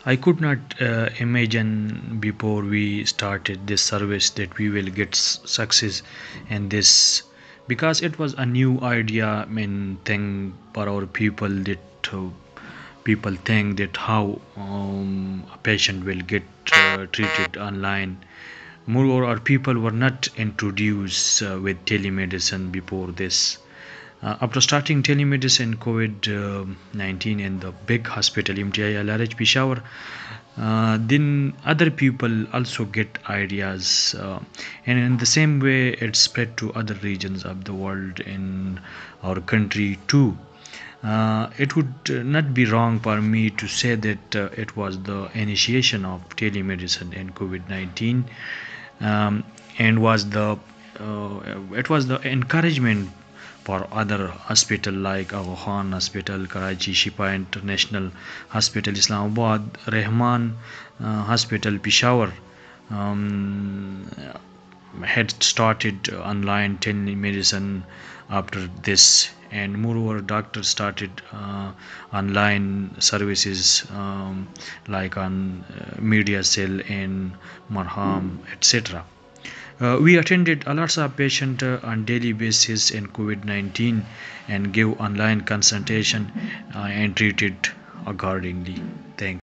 I could not imagine before we started this service that we will get success in this, because it was a new idea. I mean, thing for our people that people think that how a patient will get treated online. Moreover, our people were not introduced with telemedicine before this. After starting telemedicine COVID-19 in the big hospital MTI LRH Peshawar, then other people also get ideas, and in the same way it spread to other regions of the world in our country too. It would not be wrong for me to say that it was the initiation of telemedicine in COVID-19, and was the it was the encouragement for other hospital like Afghan Hospital, Karachi, Shifa International Hospital, Islamabad, Rahman Hospital, Peshawar, um, had started online telemedicine after this, and moreover doctors started online services, like on media cell and marham, etc. We attended a lots of patient on daily basis in COVID-19 and gave online consultation and treated accordingly.